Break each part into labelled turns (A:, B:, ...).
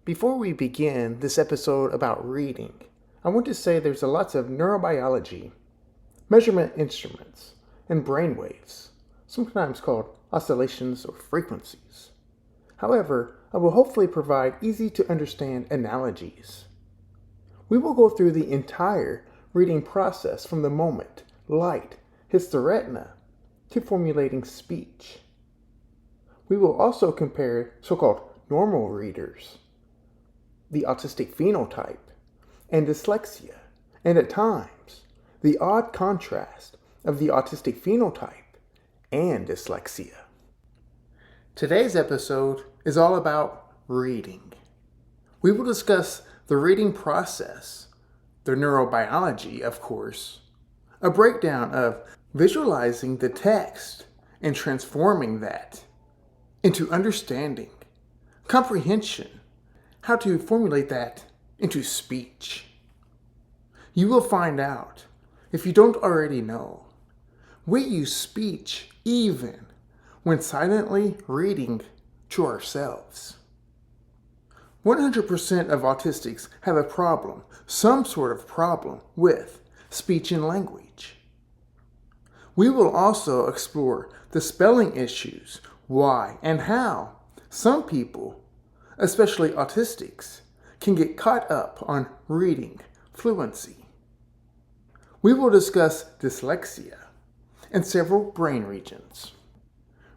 A: Before we begin this episode about reading, I want to say there's lots of neurobiology, measurement instruments, and brain waves, sometimes called oscillations or frequencies. However, I will hopefully provide easy to understand analogies. We will go through the entire reading process from the moment light hits the retina to formulating speech. We will also compare so-called normal readers, the autistic phenotype, and dyslexia, and at times, the odd contrast of the autistic phenotype and dyslexia. Today's episode is all about reading. We will discuss the reading process, the neurobiology, of course, a breakdown of visualizing the text and transforming that into understanding, comprehension, how to formulate that into speech. You will find out, if you don't already know, we use speech even when silently reading to ourselves. 100% of autistics have a problem, some sort of problem, with speech and language. We will also explore the spelling issues, why and how some people, especially autistics, can get caught up on reading fluency. We will discuss dyslexia and several brain regions.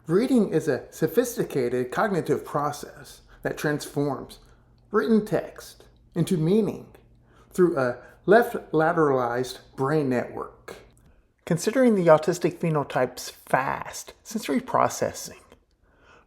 A: Reading is a sophisticated cognitive process that transforms written text into meaning through a left lateralized brain network. Considering the autistic phenotype's fast sensory processing,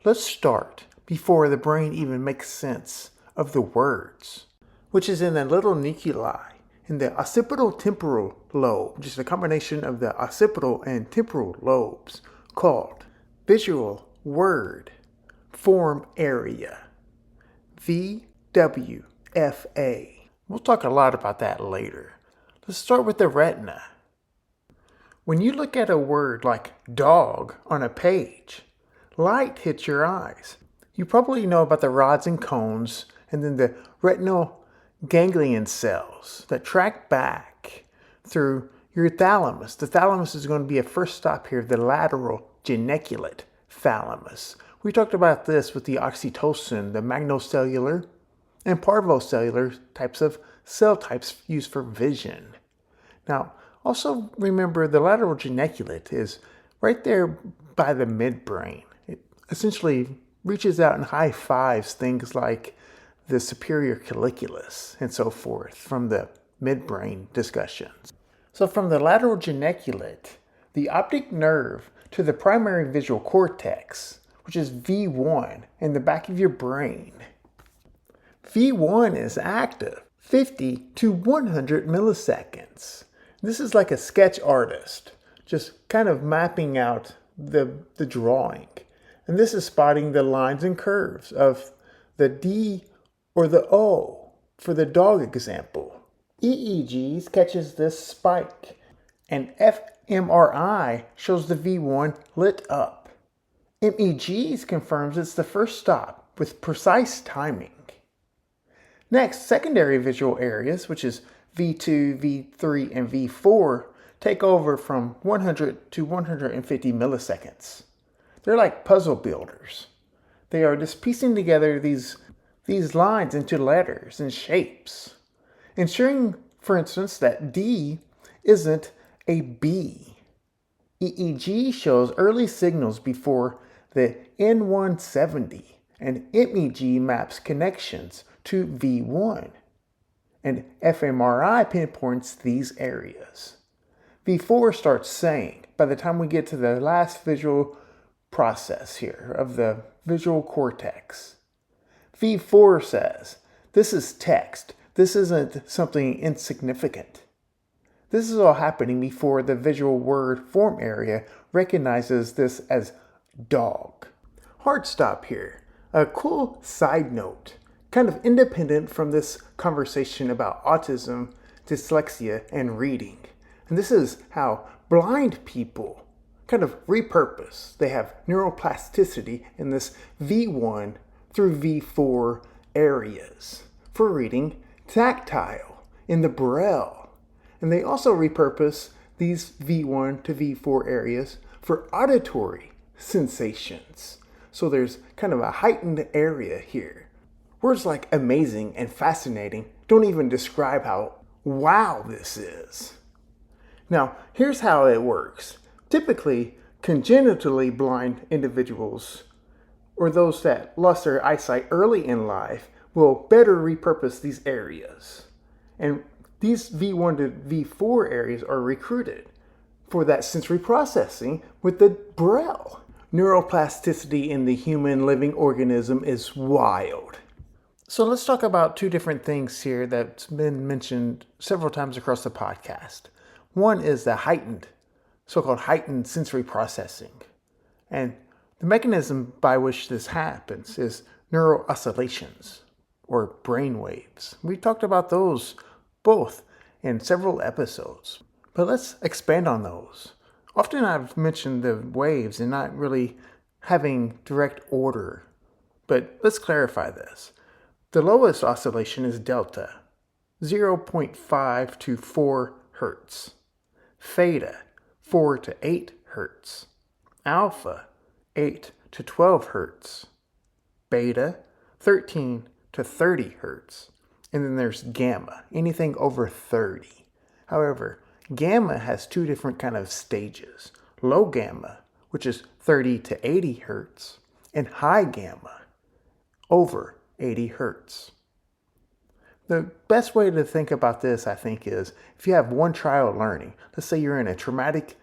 A: let's start before the brain even makes sense of the words, which is in the little nuclei in the occipital temporal lobe, which is a combination of the occipital and temporal lobes, called visual word form area, VWFA. We'll talk a lot about that later. Let's start with the retina. When you look at a word like dog on a page, light hits your eyes. You probably know about the rods and cones and then the retinal ganglion cells that track back through your thalamus. The thalamus is going to be a first stop here, the lateral geniculate thalamus. We talked about this with the oxytocin, the magnocellular and parvocellular types of cell types used for vision. Now, also remember the lateral geniculate is right there by the midbrain. It essentially reaches out and high fives things like the superior colliculus and so forth from the midbrain discussions. So from the lateral geniculate, the optic nerve to the primary visual cortex, which is V1 in the back of your brain. V1 is active 50 to 100 milliseconds. This is like a sketch artist, just kind of mapping out the drawing. And this is spotting the lines and curves of the D or the O for the dog example. EEGs catches this spike, and fMRI shows the V1 lit up. MEGs confirms it's the first stop with precise timing. Next, secondary visual areas, which is V2, V3, and V4, take over from 100 to 150 milliseconds. They're like puzzle builders. They are just piecing together these lines into letters and shapes, ensuring, for instance, that D isn't a B. EEG shows early signals before the N170, and MEG maps connections to V1, and fMRI pinpoints these areas. V4 starts saying, by the time we get to the last visual process here of the visual cortex, V4 says, this is text. This isn't something insignificant. This is all happening before the visual word form area recognizes this as dog. Hard stop here. A cool side note, kind of independent from this conversation about autism, dyslexia, and reading. And this is how blind people kind of repurpose. They have neuroplasticity in this V1 through V4 areas for reading tactile in the Braille. And they also repurpose these V1 to V4 areas for auditory sensations. So there's kind of a heightened area here. Words like amazing and fascinating don't even describe how wow this is. Now, here's how it works. Typically, congenitally blind individuals or those that lost their eyesight early in life will better repurpose these areas. And these V1 to V4 areas are recruited for that sensory processing with the Braille. Neuroplasticity in the human living organism is wild. So let's talk about two different things here that's been mentioned several times across the podcast. One is the so-called heightened sensory processing. And the mechanism by which this happens is neural oscillations, or brain waves. We talked about those both in several episodes, but let's expand on those. Often I've mentioned the waves and not really having direct order, but let's clarify this. The lowest oscillation is delta, 0.5 to 4 hertz. Theta, 4 to 8 hertz. Alpha, 8 to 12 hertz. Beta, 13 to 30 hertz. And then there's gamma, anything over 30. However, gamma has two different kind of stages. Low gamma, which is 30 to 80 hertz, and high gamma, over 80 hertz. The best way to think about this, I think, is if you have one trial learning, let's say you're in a traumatic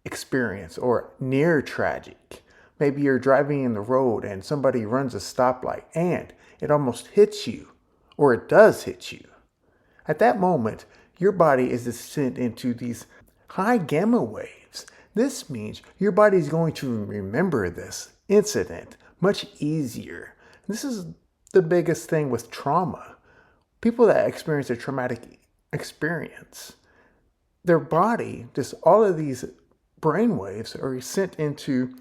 A: experience or near tragic. Maybe you're driving in the road and somebody runs a stoplight and it almost hits you, or it does hit you. At that moment, your body is sent into these high gamma waves. This means your body is going to remember this incident much easier. This is the biggest thing with trauma. People that experience a traumatic experience, their body, just all of these brain waves are sent into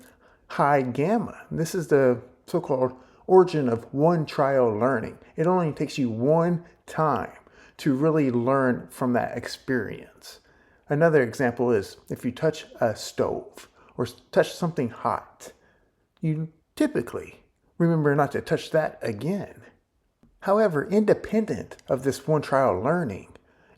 A: high gamma. This is the so-called origin of one trial learning. It only takes you one time to really learn from that experience. Another example is if you touch a stove or touch something hot, you typically remember not to touch that again. However, independent of this one trial learning,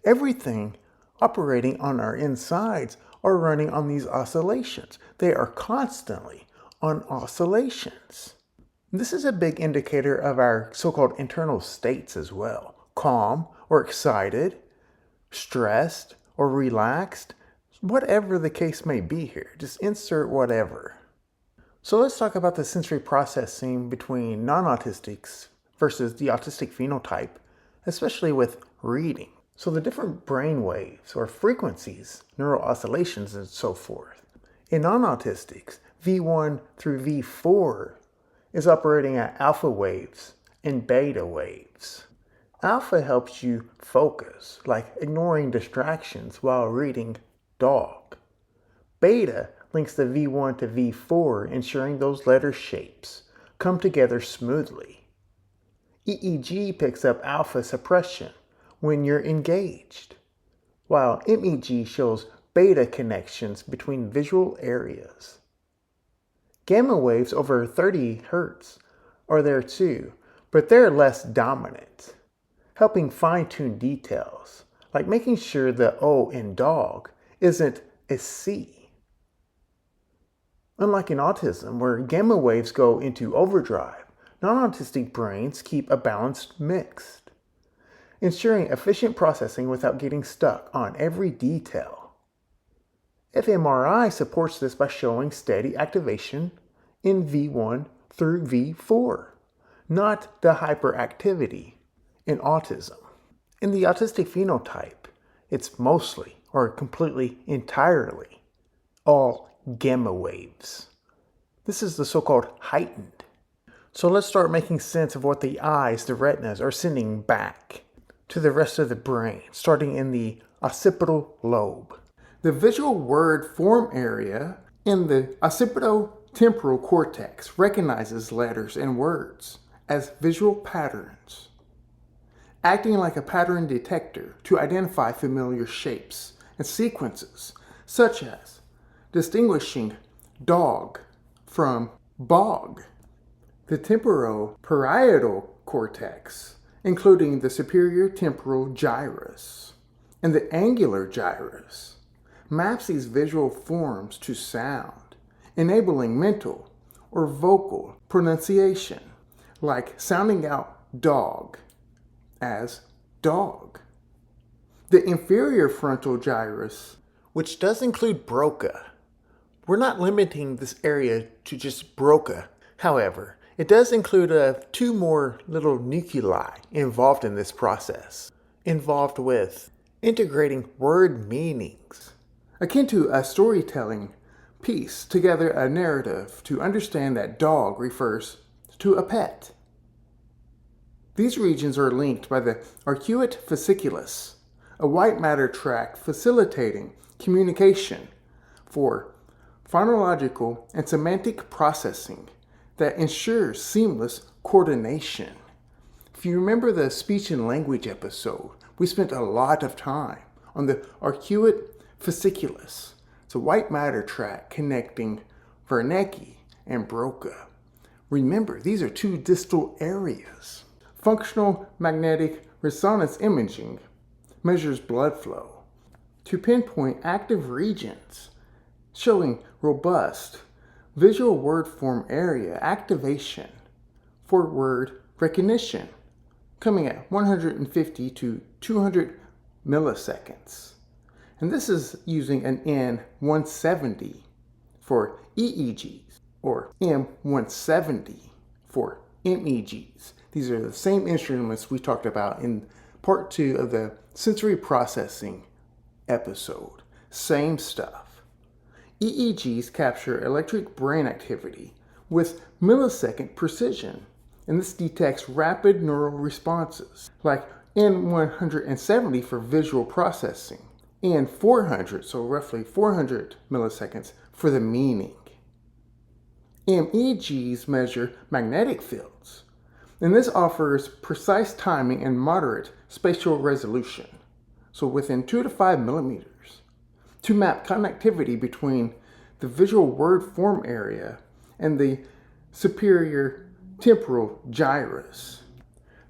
A: everything operating on our insides are running on these oscillations. They are constantly on oscillations. This is a big indicator of our so-called internal states as well. Calm or excited, stressed or relaxed, whatever the case may be here. Just insert whatever. So let's talk about the sensory processing between non-autistics versus the autistic phenotype, especially with reading. So the different brain waves or frequencies, neural oscillations and so forth. In non-autistics, V1 through V4 is operating at alpha waves and beta waves. Alpha helps you focus, like ignoring distractions while reading dog. Beta links the V1 to V4, ensuring those letter shapes come together smoothly. EEG picks up alpha suppression when you're engaged, while MEG shows beta connections between visual areas. Gamma waves over 30 Hz are there too, but they're less dominant, helping fine-tune details, like making sure the O in dog isn't a C. Unlike in autism, where gamma waves go into overdrive, non-autistic brains keep a balanced mix, ensuring efficient processing without getting stuck on every detail. fMRI supports this by showing steady activation in V1 through V4, not the hyperactivity in autism. In the autistic phenotype, it's mostly or completely entirely all gamma waves. This is the so-called heightened. So let's start making sense of what the eyes, the retinas, are sending back to the rest of the brain, starting in the occipital lobe. The visual word form area in the occipito-temporal cortex recognizes letters and words, as visual patterns, acting like a pattern detector to identify familiar shapes and sequences, such as distinguishing dog from bog. The temporal-parietal cortex, including the superior temporal gyrus and the angular gyrus, maps these visual forms to sound, enabling mental or vocal pronunciation, like sounding out dog as dog. The inferior frontal gyrus, which does include Broca. We're not limiting this area to just Broca, however. It does include two more little nuclei involved in this process, involved with integrating word meanings, akin to a storytelling piece together a narrative to understand that dog refers to a pet. These regions are linked by the arcuate fasciculus, a white matter tract facilitating communication for phonological and semantic processing that ensures seamless coordination. If you remember the speech and language episode, we spent a lot of time on the arcuate fasciculus. It's a white matter tract connecting Wernicke and Broca. Remember, these are two distal areas. Functional magnetic resonance imaging measures blood flow to pinpoint active regions, showing robust visual word form area activation for word recognition, coming at 150 to 200 milliseconds. And this is using an N170 for EEGs or M170 for MEGs. These are the same instruments we talked about in part 2 of the sensory processing episode. Same stuff. EEGs capture electric brain activity with millisecond precision, and this detects rapid neural responses, like N170 for visual processing, and 400, so roughly 400 milliseconds for the meaning. MEGs measure magnetic fields, and this offers precise timing and moderate spatial resolution, so within 2 to 5 millimeters, to map connectivity between the visual word form area and the superior temporal gyrus.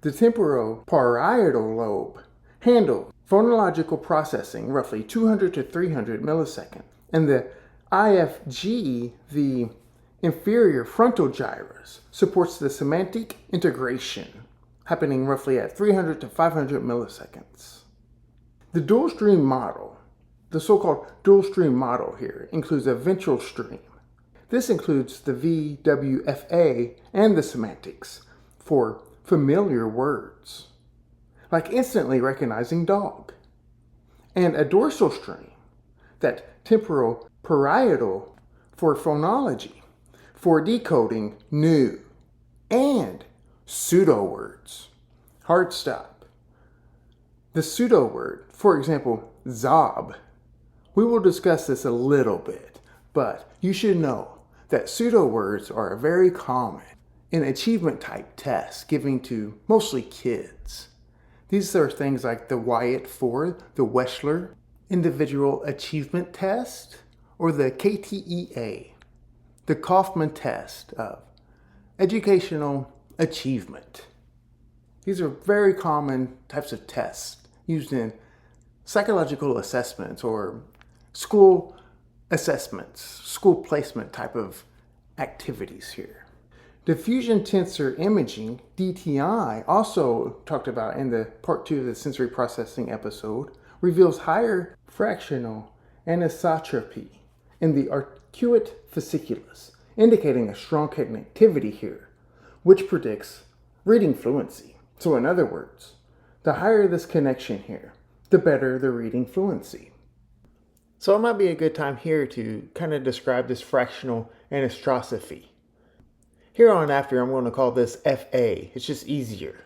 A: The temporal-parietal lobe handles phonological processing roughly 200 to 300 milliseconds, and the IFG, the inferior frontal gyrus, supports the semantic integration, happening roughly at 300 to 500 milliseconds. The dual stream model, the so-called dual stream model here, includes a ventral stream. This includes the VWFA and the semantics for familiar words, like instantly recognizing dog, and a dorsal stream, that temporal-parietal for phonology, for decoding new and pseudo words. Hard stop. The pseudo word, for example, zob. We will discuss this a little bit, but you should know that pseudo words are very common in achievement type tests given to mostly kids. These are things like the Wyatt-4, the Wechsler Individual Achievement Test, or the KTEA, the Kaufman Test of Educational Achievement. These are very common types of tests used in psychological assessments or school assessments, school placement type of activities here. Diffusion Tensor Imaging, DTI, also talked about in the part 2 of the sensory processing episode, reveals higher fractional anisotropy in the arcuate fasciculus, indicating a strong connectivity here, which predicts reading fluency. So in other words, the higher this connection here, the better the reading fluency. So it might be a good time here to kind of describe this fractional anisotropy. Here on after, I'm going to call this FA. It's just easier.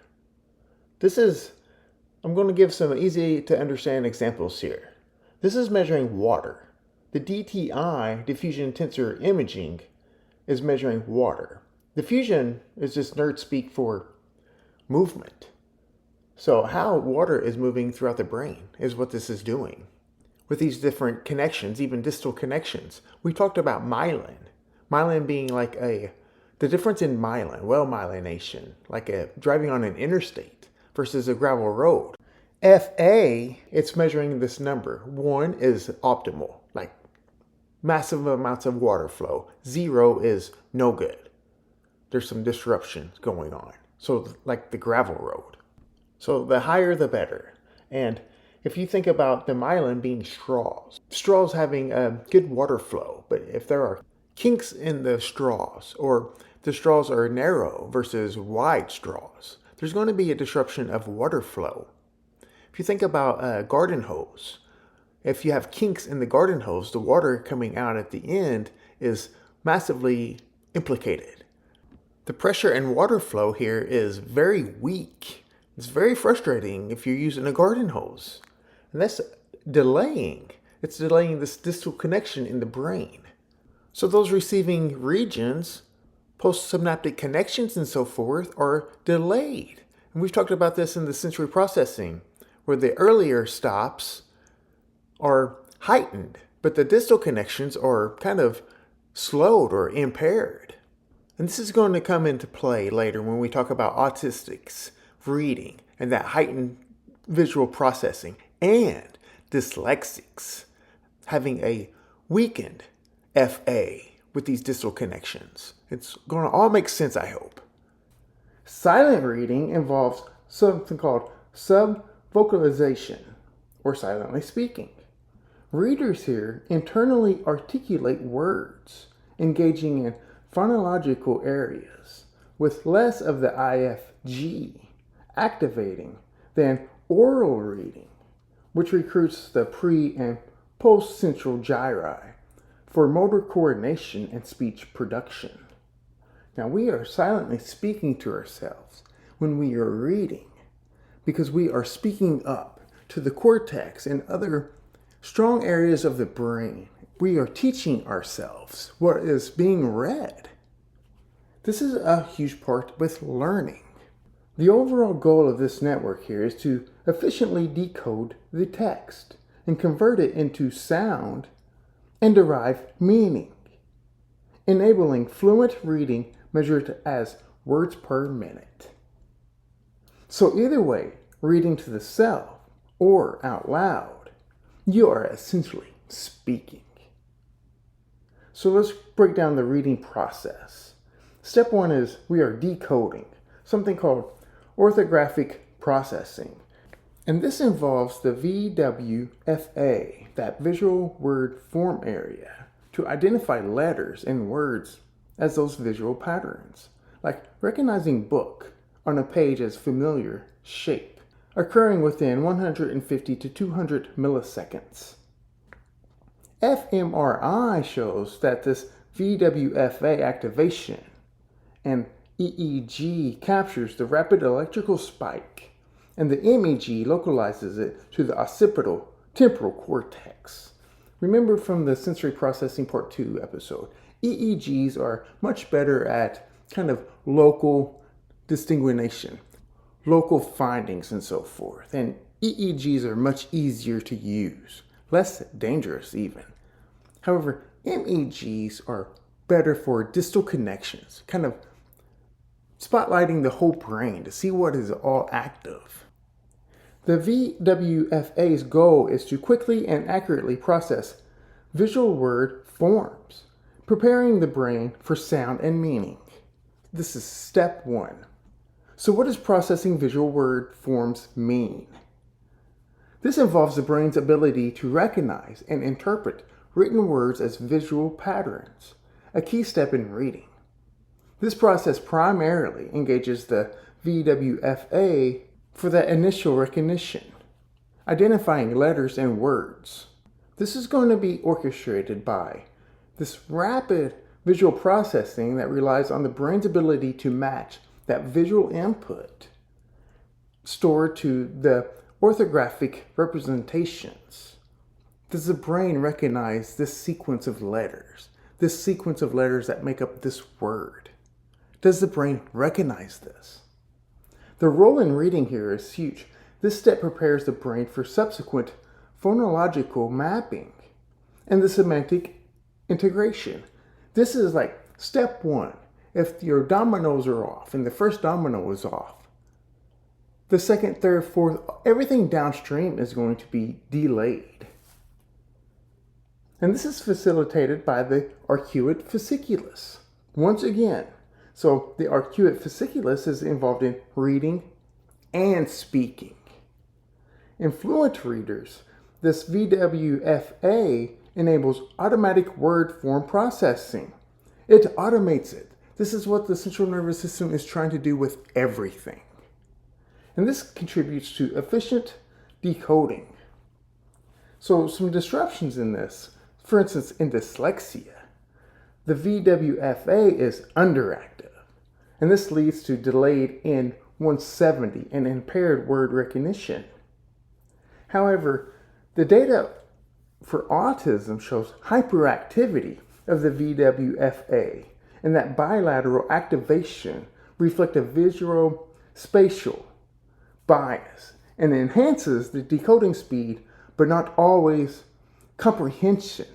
A: I'm going to give some easy to understand examples here. This is measuring water. The DTI, Diffusion Tensor Imaging, is measuring water. Diffusion is just nerd speak for movement. So how water is moving throughout the brain is what this is doing. With these different connections, even distal connections. We talked about myelin. Myelin being like the difference in myelin, well myelination, like driving on an interstate versus a gravel road. FA, it's measuring this number. 1 is optimal, like massive amounts of water flow. 0 is no good. There's some disruptions going on. So like the gravel road. So the higher the better. And if you think about the myelin being straws having a good water flow, but if there are kinks in the straws, or the straws are narrow versus wide straws, there's going to be a disruption of water flow. If you think about a garden hose, if you have kinks in the garden hose, the water coming out at the end is massively implicated. The pressure and water flow here is very weak. It's very frustrating if you're using a garden hose. And that's delaying. It's delaying this distal connection in the brain. So those receiving regions, postsynaptic connections and so forth, are delayed. And we've talked about this in the sensory processing, where the earlier stops are heightened, but the distal connections are kind of slowed or impaired. And this is going to come into play later when we talk about autistics, reading, and that heightened visual processing, and dyslexics having a weakened FA with these distal connections. It's going to all make sense, I hope. Silent reading involves something called subvocalization, or silently speaking. Readers here internally articulate words, engaging in phonological areas, with less of the IFG activating than oral reading, which recruits the pre- and post-central gyri for motor coordination and speech production. Now, we are silently speaking to ourselves when we are reading, because we are speaking up to the cortex and other strong areas of the brain. We are teaching ourselves what is being read. This is a huge part with learning. The overall goal of this network here is to efficiently decode the text and convert it into sound and derive meaning, enabling fluent reading measured as words per minute. So either way, reading to the self or out loud, you are essentially speaking. So let's break down the reading process. Step 1 is we are decoding, something called orthographic processing. And this involves the VWFA, that visual word form area, to identify letters and words as those visual patterns, like recognizing book on a page as familiar shape, occurring within 150 to 200 milliseconds. fMRI shows that this VWFA activation and EEG captures the rapid electrical spike, and the MEG localizes it to the occipital temporal cortex. Remember from the sensory processing part 2 episode, EEGs are much better at kind of local distinguishing, local findings and so forth. And EEGs are much easier to use, less dangerous even. However, MEGs are better for distal connections, kind of spotlighting the whole brain to see what is all active. The VWFA's goal is to quickly and accurately process visual word forms, preparing the brain for sound and meaning. This is step 1. So what does processing visual word forms mean? This involves the brain's ability to recognize and interpret written words as visual patterns, a key step in reading. This process primarily engages the VWFA for that initial recognition, identifying letters and words. This is going to be orchestrated by this rapid visual processing that relies on the brain's ability to match that visual input stored to the orthographic representations. Does the brain recognize this sequence of letters that make up this word? Does the brain recognize this? The role in reading here is huge. This step prepares the brain for subsequent phonological mapping and the semantic integration. This is like step one. If your dominoes are off and the first domino is off, the second, third, fourth, everything downstream is going to be delayed. And this is facilitated by the arcuate fasciculus. Once again, so the arcuate fasciculus is involved in reading and speaking. In fluent readers, this VWFA enables automatic word form processing. It automates it. This is what the central nervous system is trying to do with everything. And this contributes to efficient decoding. So some disruptions in this, for instance, in dyslexia, the VWFA is underactive. And this leads to delayed N170 and impaired word recognition. However, the data for autism shows hyperactivity of the VWFA, and that bilateral activation reflects a visual spatial bias and enhances the decoding speed, but not always comprehension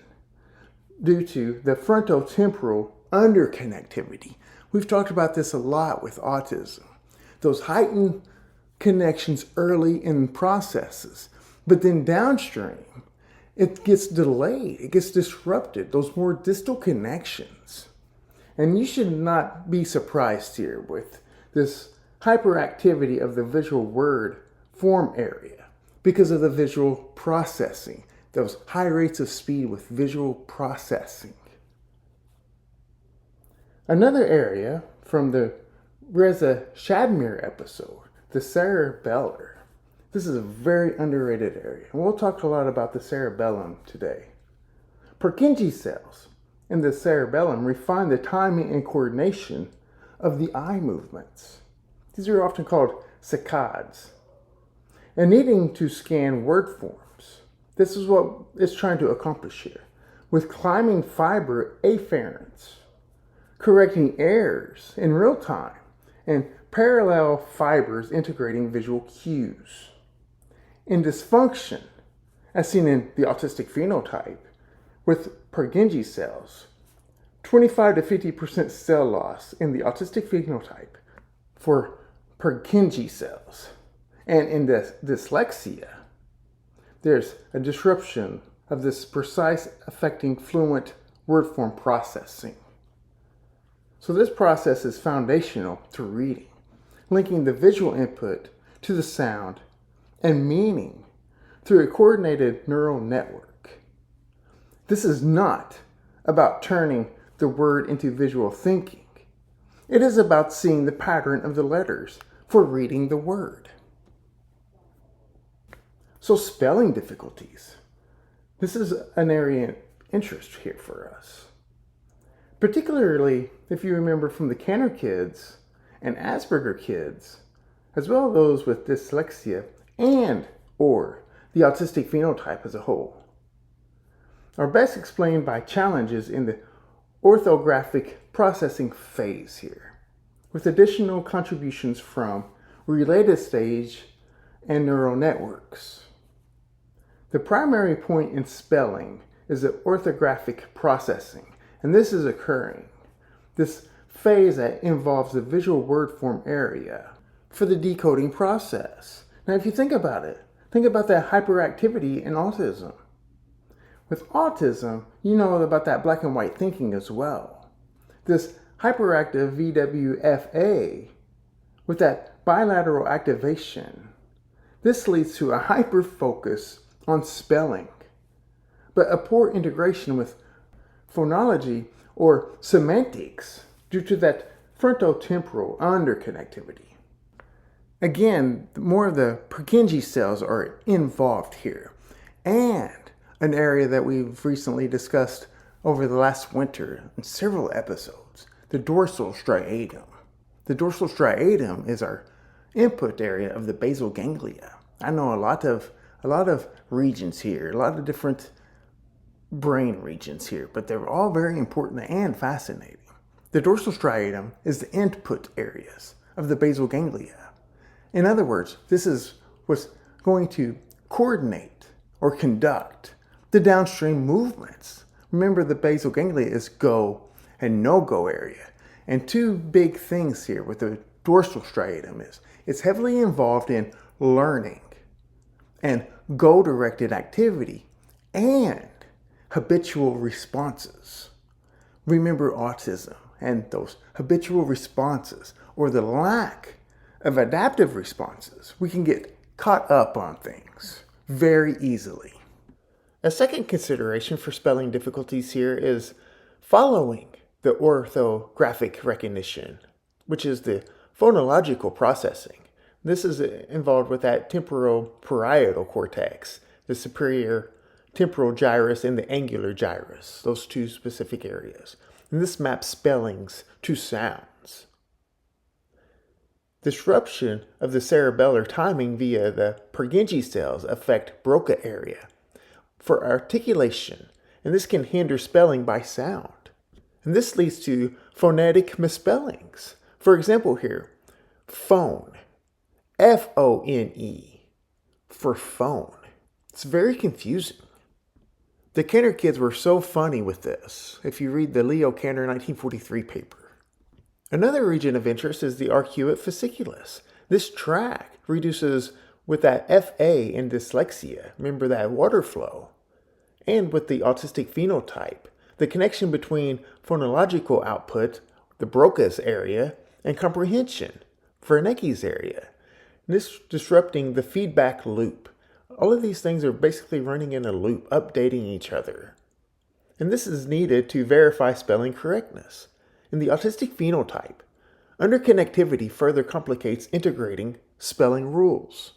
A: due to the frontotemporal underconnectivity. We've talked about this a lot with autism. Those heightened connections early in processes, but then downstream, it gets delayed, it gets disrupted, those more distal connections. And you should not be surprised here with this hyperactivity of the visual word form area because of the visual processing, those high rates of speed with visual processing. Another area from the Reza Shadmir episode, the cerebellum. This is a very underrated area, and we'll talk a lot about the cerebellum today. Purkinje cells in the cerebellum refine the timing and coordination of the eye movements. These are often called saccades. And needing to scan word forms, this is what it's trying to accomplish here, with climbing fiber afferents, correcting errors in real time, and parallel fibers integrating visual cues. In dysfunction, as seen in the autistic phenotype, with Purkinje cells, 25 to 50% cell loss in the autistic phenotype for Purkinje cells. And in the dyslexia, there's a disruption of this precise affecting fluent word form processing. So this process is foundational to reading, linking the visual input to the sound and meaning through a coordinated neural network. This is not about turning the word into visual thinking. It is about seeing the pattern of the letters for reading the word. So spelling difficulties. This is an area of interest here for us. Particularly if you remember from the Canner kids and Asperger kids, as well as those with dyslexia and or the autistic phenotype as a whole, are best explained by challenges in the orthographic processing phase here, with additional contributions from related stage and neural networks. The primary point in spelling is the orthographic processing, and this is occurring. This phase that involves the visual word form area for the decoding process. Now, if you think about it, think about that hyperactivity in autism. With autism, you know about that black and white thinking as well. This hyperactive VWFA with that bilateral activation, this leads to a hyper focus on spelling, but a poor integration with phonology or semantics due to that frontotemporal underconnectivity. Again, more of the Purkinje cells are involved here, and an area that we've recently discussed over the last winter in several episodes, the dorsal striatum. The dorsal striatum is our input area of the basal ganglia. I know a lot of regions here, a lot of different brain regions here, but they're all very important and fascinating. The The dorsal striatum is the input areas of the basal ganglia. In other words, this is what's going to coordinate or conduct the downstream movements. Remember, the basal ganglia is go and no-go area. And two big things here with the dorsal striatum is it's heavily involved in learning and goal-directed activity and habitual responses. Remember autism and those habitual responses or the lack of adaptive responses. We can get caught up on things very easily. A second consideration for spelling difficulties here is following the orthographic recognition, which is the phonological processing. This is involved with that temporal-parietal cortex, the superior temporal gyrus and the angular gyrus, those two specific areas. And this maps spellings to sounds. Disruption of the cerebellar timing via the Purkinje cells affect Broca area for articulation, and this can hinder spelling by sound. And this leads to phonetic misspellings. For example here, phone, F-O-N-E, for phone. It's very confusing. The Kanner kids were so funny with this, if you read the Leo Kanner 1943 paper. Another region of interest is the arcuate fasciculus. This tract reduces with that FA in dyslexia, remember that water flow, and with the autistic phenotype, the connection between phonological output, the Broca's area, and comprehension, Wernicke's area. This disrupting the feedback loop. All of these things are basically running in a loop, updating each other. And this is needed to verify spelling correctness. In the autistic phenotype, underconnectivity further complicates integrating spelling rules.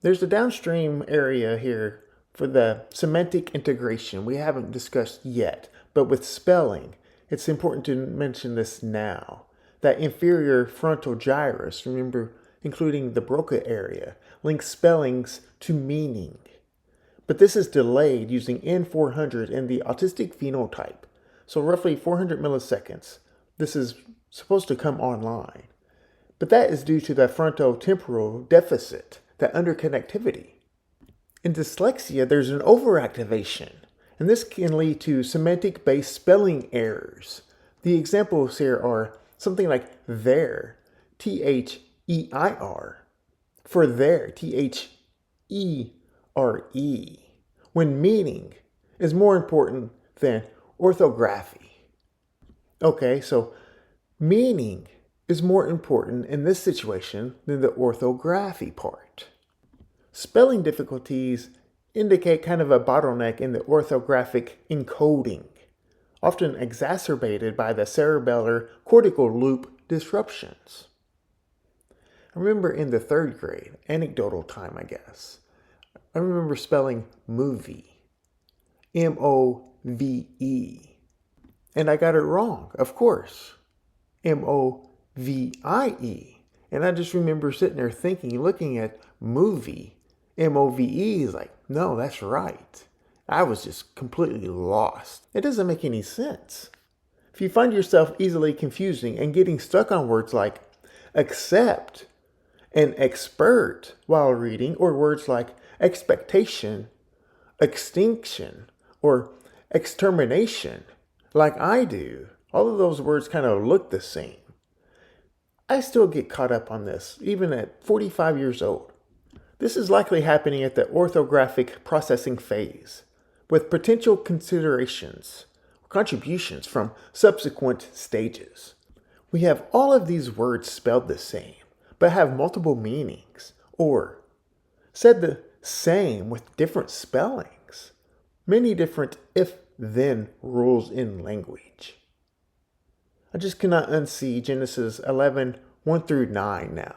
A: There's a downstream area here for the semantic integration we haven't discussed yet, but with spelling, it's important to mention this now. That inferior frontal gyrus, remember, including the Broca area, links spellings to meaning. But this is delayed using N400 in the autistic phenotype, so roughly 400 milliseconds. This is supposed to come online. But that is due to the frontotemporal deficit, that underconnectivity. In dyslexia, there's an overactivation, and this can lead to semantic-based spelling errors. The examples here are something like there, T-H-E-I-R, for there, T-H-E-R-E, when meaning is more important than orthography. Okay, so meaning is more important in this situation than the orthography part. Spelling difficulties indicate kind of a bottleneck in the orthographic encoding, often exacerbated by the cerebellar cortical loop disruptions. I remember in the 3rd grade, anecdotal time I guess, I remember spelling movie, M-O-V-E, and I got it wrong, of course, M-O-V-I-E. And I just remember sitting there thinking, looking at movie, M-O-V-E, is like, no, that's right. I was just completely lost. It doesn't make any sense. If you find yourself easily confusing and getting stuck on words like accept and expert while reading, or words like expectation, extinction, or extermination, like I do, all of those words kind of look the same. I still get caught up on this, even at 45 years old. This is likely happening at the orthographic processing phase, with potential considerations, contributions from subsequent stages. We have all of these words spelled the same, but have multiple meanings, or said the same with different spellings. Many different if-then rules in language. I just cannot unsee Genesis 11, 1 through 9 now,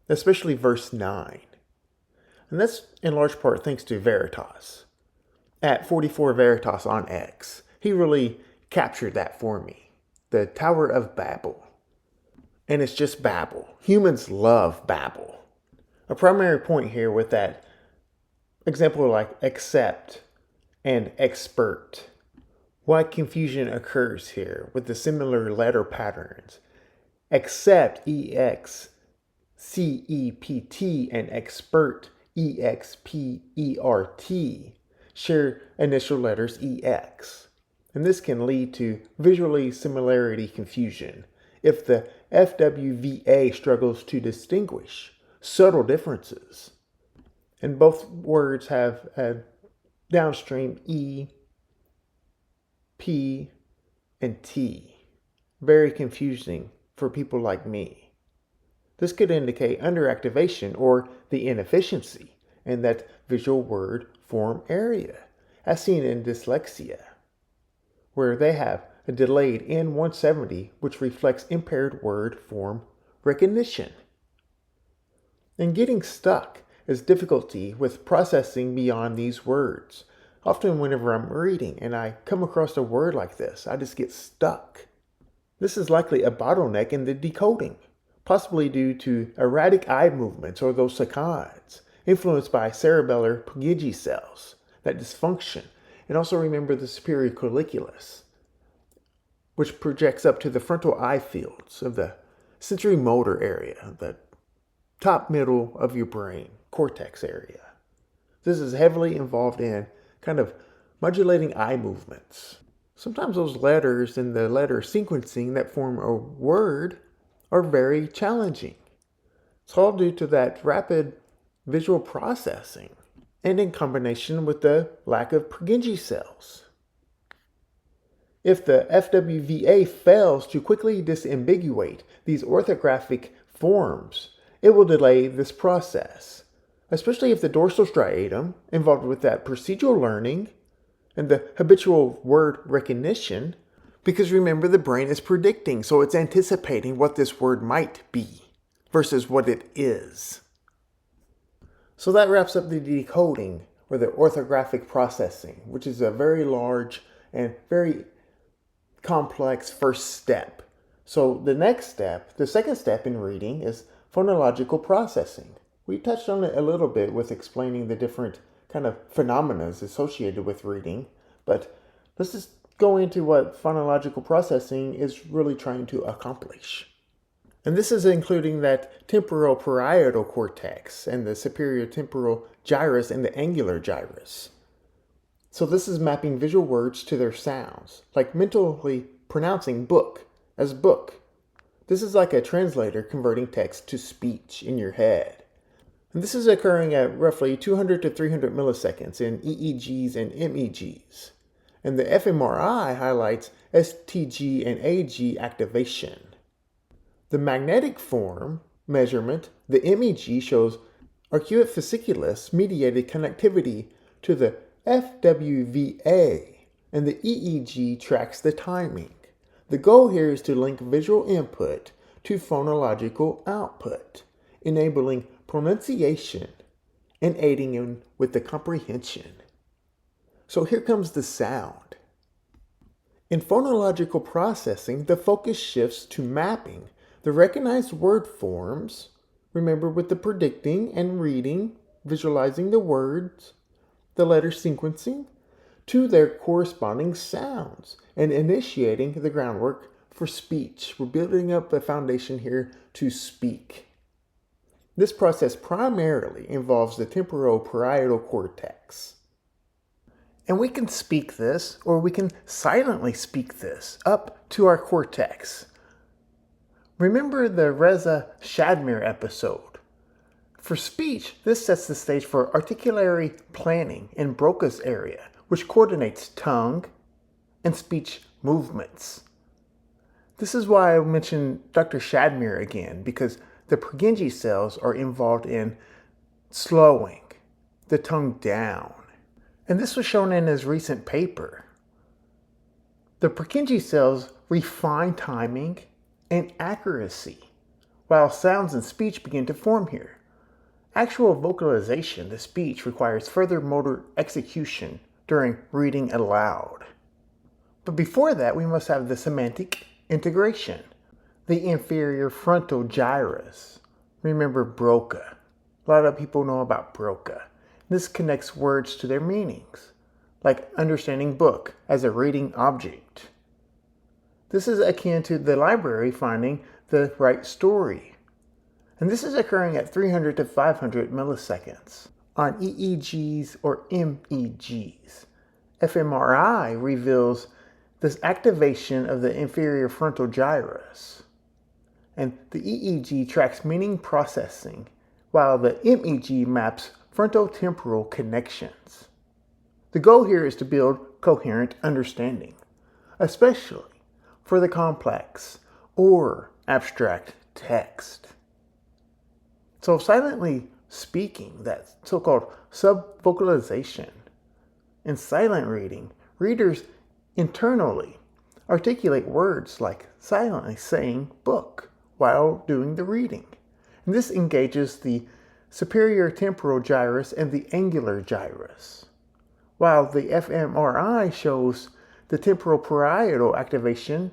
A: especially verse 9. And that's in large part thanks to Veritas. At 44 Veritas on X, he really captured that for me. The Tower of Babel. And it's just babble. Humans love babble. A primary point here with that example like accept and expert why confusion occurs here with the similar letter patterns, except EX, CEPT, and expert, EXPERT, share initial letters EX. And this can lead to visually similarity confusion if the FWVA struggles to distinguish subtle differences. And both words have a downstream E, P, and T. Very confusing for people like me. This could indicate underactivation or the inefficiency in that visual word form area, as seen in dyslexia, where they have a delayed N170 which reflects impaired word form recognition. And getting stuck is difficulty with processing beyond these words. Often whenever I'm reading and I come across a word like this, I just get stuck. This is likely a bottleneck in the decoding, possibly due to erratic eye movements or those saccades, influenced by cerebellar Purkinje cells that dysfunction. And also remember the superior colliculus, which projects up to the frontal eye fields of the sensory motor area, the top middle of your brain, cortex area. This is heavily involved in kind of modulating eye movements. Sometimes those letters in the letter sequencing that form a word are very challenging. It's all due to that rapid visual processing and in combination with the lack of Purkinje cells. If the FWVA fails to quickly disambiguate these orthographic forms, it will delay this process, especially if the dorsal striatum involved with that procedural learning and the habitual word recognition, because remember the brain is predicting, so it's anticipating what this word might be versus what it is. So that wraps up the decoding or the orthographic processing, which is a very large and very complex first step. So the next step, the second step in reading is phonological processing. We touched on it a little bit with explaining the different kind of phenomena associated with reading, but let's just go into what phonological processing is really trying to accomplish. And this is including that temporal-parietal cortex and the superior temporal gyrus and the angular gyrus. So this is mapping visual words to their sounds, like mentally pronouncing book as book. This is like a translator converting text to speech in your head. And this is occurring at roughly 200 to 300 milliseconds in EEGs and MEGs. And the fMRI highlights STG and AG activation. The magnetic form measurement, the MEG, shows arcuate fasciculus mediated connectivity to the FWVA, and the EEG tracks the timing. The goal here is to link visual input to phonological output, enabling pronunciation and aiding in with the comprehension. So here comes the sound. In phonological processing, the focus shifts to mapping the recognized word forms, remember with the predicting and reading, visualizing the words, the letter sequencing, to their corresponding sounds and initiating the groundwork for speech. We're building up a foundation here to speak. This process primarily involves the temporal-parietal cortex. And we can speak this, or we can silently speak this, up to our cortex. Remember the Reza Shadmir episode. For speech, this sets the stage for articulatory planning in Broca's area, which coordinates tongue and speech movements. This is why I mentioned Dr. Shadmir again, because the Purkinje cells are involved in slowing the tongue down. And this was shown in his recent paper. The Purkinje cells refine timing and accuracy, while sounds and speech begin to form here. Actual vocalization, the speech, requires further motor execution during reading aloud. But before that, we must have the semantic integration, the inferior frontal gyrus. Remember Broca. A lot of people know about Broca. This connects words to their meanings. like understanding book as a reading object. This is akin to the library finding the right story. And this is occurring at 300 to 500 milliseconds on EEGs or MEGs. fMRI reveals this activation of the inferior frontal gyrus. And the EEG tracks meaning processing, while the MEG maps frontotemporal connections. The goal here is to build coherent understanding, especially for the complex or abstract text. So silently speaking, that so-called subvocalization, in silent reading, readers internally articulate words like silently saying book while doing the reading. And this engages the superior temporal gyrus and the angular gyrus, while the fMRI shows the temporal-parietal activation.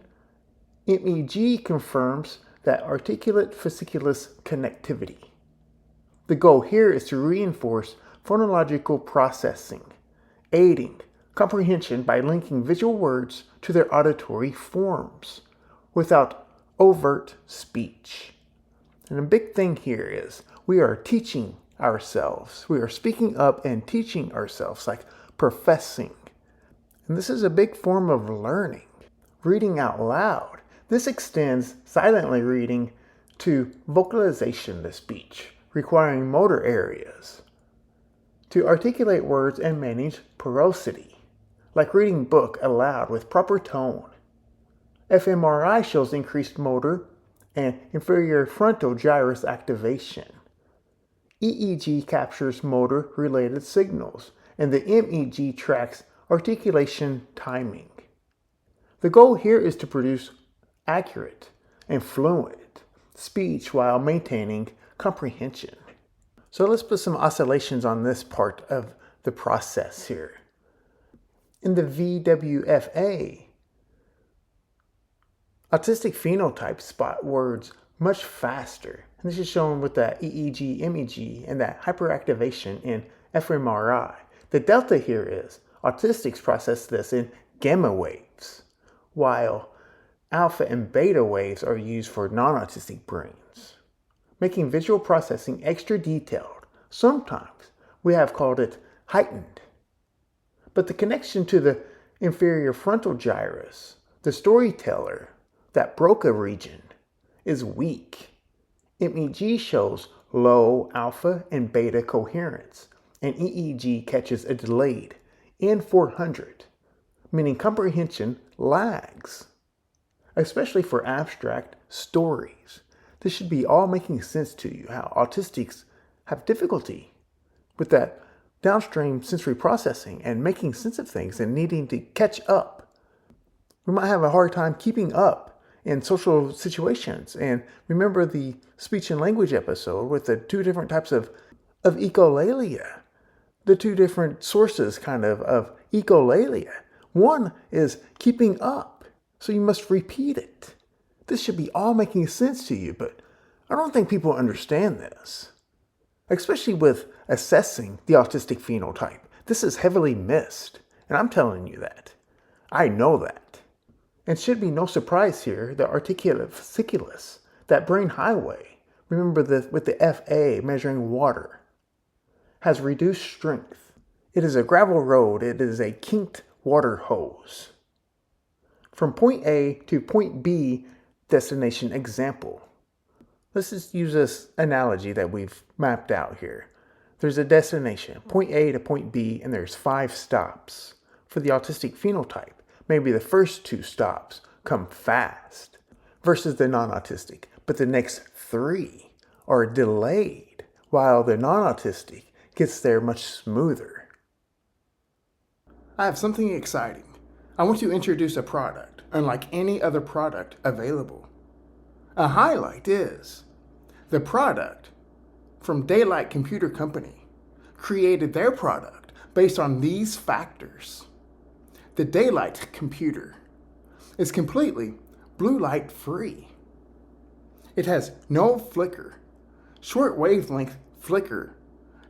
A: MEG confirms that articulate fasciculus connectivity. The goal here is to reinforce phonological processing, aiding comprehension by linking visual words to their auditory forms without overt speech. And a big thing here is we are teaching ourselves. We are speaking up and teaching ourselves, like professing. And this is a big form of learning. Reading out loud. This extends silently reading to vocalization to speech, requiring motor areas to articulate words and manage porosity, like reading book aloud with proper tone. fMRI shows increased motor and inferior frontal gyrus activation. EEG captures motor-related signals, and the MEG tracks articulation timing. The goal here is to produce accurate and fluent speech while maintaining comprehension. So let's put some oscillations on this part of the process here. In the VWFA, autistic phenotypes spot words much faster. And this is shown with the EEG, MEG, and that hyperactivation in fMRI. The delta here is autistics process this in gamma waves, while alpha and beta waves are used for non-autistic brains, making visual processing extra detailed. Sometimes we have called it heightened. But the connection to the inferior frontal gyrus, the storyteller, that Broca region, is weak. MEG shows low alpha and beta coherence, and EEG catches a delayed N400, meaning comprehension lags, especially for abstract stories. This should be all making sense to you, how autistics have difficulty with that downstream sensory processing and making sense of things and needing to catch up. We might have a hard time keeping up in social situations. And remember the speech and language episode with the two different types of echolalia, the two different sources of echolalia. One is keeping up, so you must repeat it. This should be all making sense to you, but I don't think people understand this, especially with assessing the autistic phenotype. This is heavily missed, and I'm telling you that. I know that. And should be no surprise here, the articulate fasciculus, that brain highway, remember with the FA measuring water, has reduced strength. It is a gravel road. It is a kinked water hose. From point A to point B destination example. Let's just use this analogy that we've mapped out here. There's a destination, point A to point B, and there's 5 stops. For the autistic phenotype, maybe the first 2 stops come fast versus the non-autistic, but the next 3 are delayed, while the non-autistic gets there much smoother. I have something exciting. I want to introduce a product unlike any other product available. A highlight is the product from Daylight Computer Company created their product based on these factors. The Daylight computer is completely blue light free. It has no flicker. Short wavelength flicker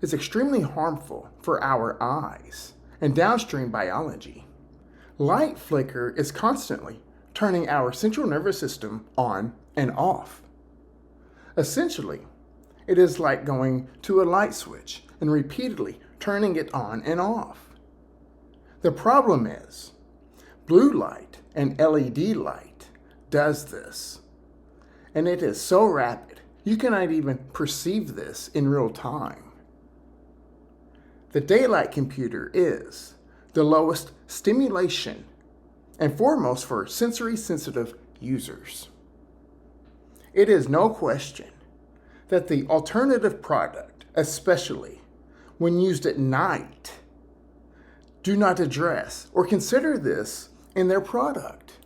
A: is extremely harmful for our eyes, and downstream biology. Light flicker is constantly turning our central nervous system on and off. Essentially, it is like going to a light switch and repeatedly turning it on and off. The problem is, blue light and LED light does this, and it is so rapid you cannot even perceive this in real time. The daylight computer is the lowest stimulation and foremost for sensory-sensitive users. It is no question that the alternative product, especially when used at night, do not address or consider this in their product.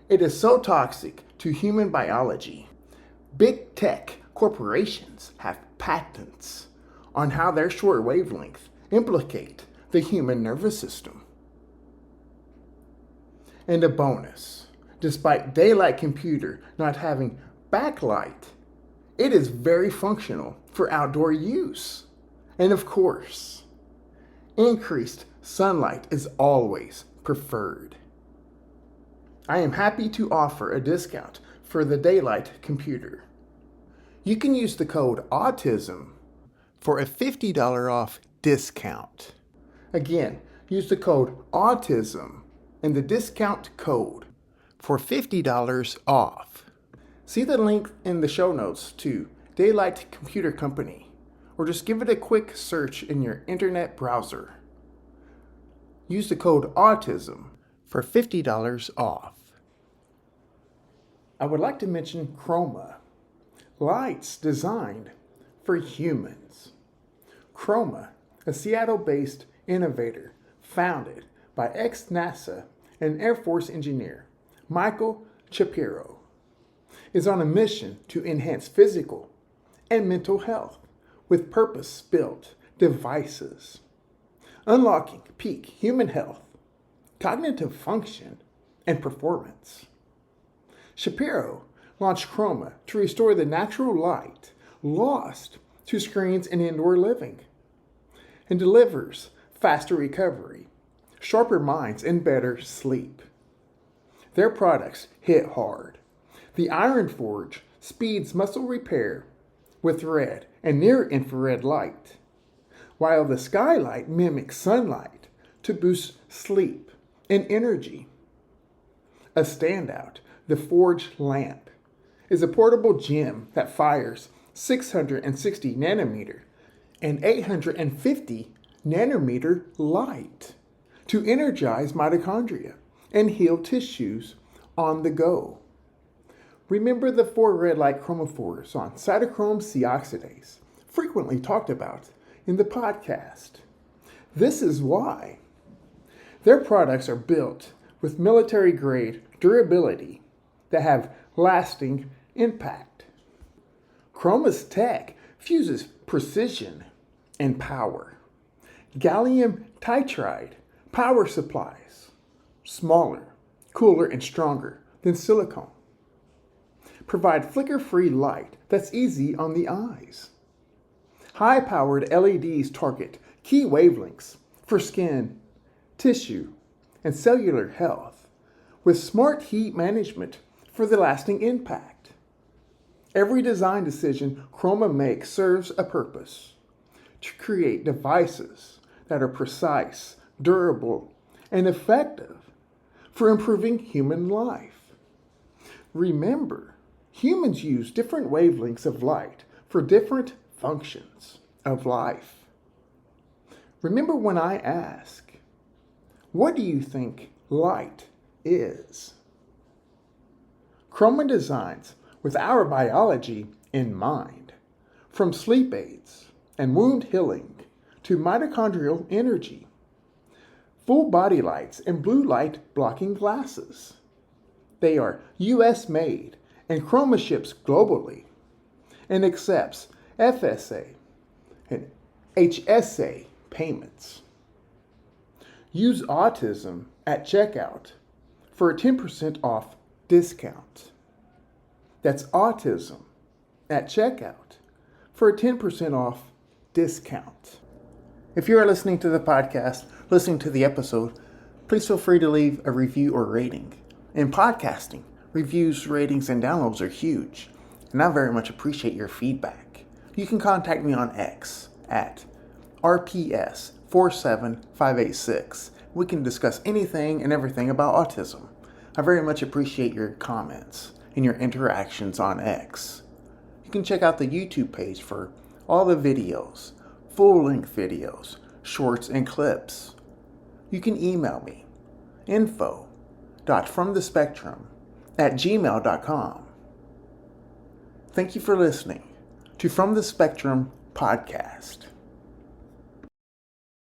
A: It is so toxic to human biology. Big tech corporations have patents on how their short wavelength implicate the human nervous system. And a bonus, despite daylight computer not having backlight, it is very functional for outdoor use. And of course, increased sunlight is always preferred. I am happy to offer a discount for the daylight computer. You can use the code AUTISM for a $50 off discount. Again, use the code AUTISM and the discount code for $50 off. See the link in the show notes to Daylight Computer Company, or just give it a quick search in your internet browser. Use the code AUTISM for $50 off. I would like to mention Chroma, lights designed for humans. Chroma, a Seattle-based innovator founded by ex-NASA and Air Force engineer Michael Shapiro, is on a mission to enhance physical and mental health with purpose-built devices, unlocking peak human health, cognitive function, and performance. Shapiro launched Chroma to restore the natural light lost to screens in indoor living, and delivers faster recovery, sharper minds, and better sleep. Their products hit hard. The Iron Forge speeds muscle repair with red and near-infrared light, while the Skylight mimics sunlight to boost sleep and energy. A standout, the Forge lamp, is a portable gem that fires 660 nanometer and 850 nanometer light to energize mitochondria and heal tissues on the go. Remember the 4 red light chromophores on cytochrome C oxidase, frequently talked about in the podcast. This is why their products are built with military-grade durability that have lasting impact. Chroma's tech fuses precision and power. Gallium titride power supplies, smaller, cooler, and stronger than silicone, provide flicker-free light that's easy on the eyes. High-powered LEDs target key wavelengths for skin, tissue, and cellular health, with smart heat management for the lasting impact. Every design decision Chroma makes serves a purpose: to create devices that are precise, durable, and effective for improving human life. Remember, humans use different wavelengths of light for different functions of life. Remember when I ask, what do you think light is? Chroma designs with our biology in mind, from sleep aids and wound healing to mitochondrial energy, full body lights and blue light blocking glasses. They are US made and Chroma ships globally and accepts FSA and HSA payments. Use AUTISM at checkout for a 10% off discount. That's AUTISM at checkout for a 10% off discount. If you are listening to the podcast, listening to the episode, please feel free to leave a review or rating. In podcasting, reviews, ratings, and downloads are huge, and I very much appreciate your feedback. You can contact me on X at RPS47586. We can discuss anything and everything about autism. I very much appreciate your comments and your interactions on X. You can check out the YouTube page for all the videos, full-length videos, shorts, and clips. You can email me, info.fromthespectrum@gmail.com. Thank you for listening to From the Spectrum podcast.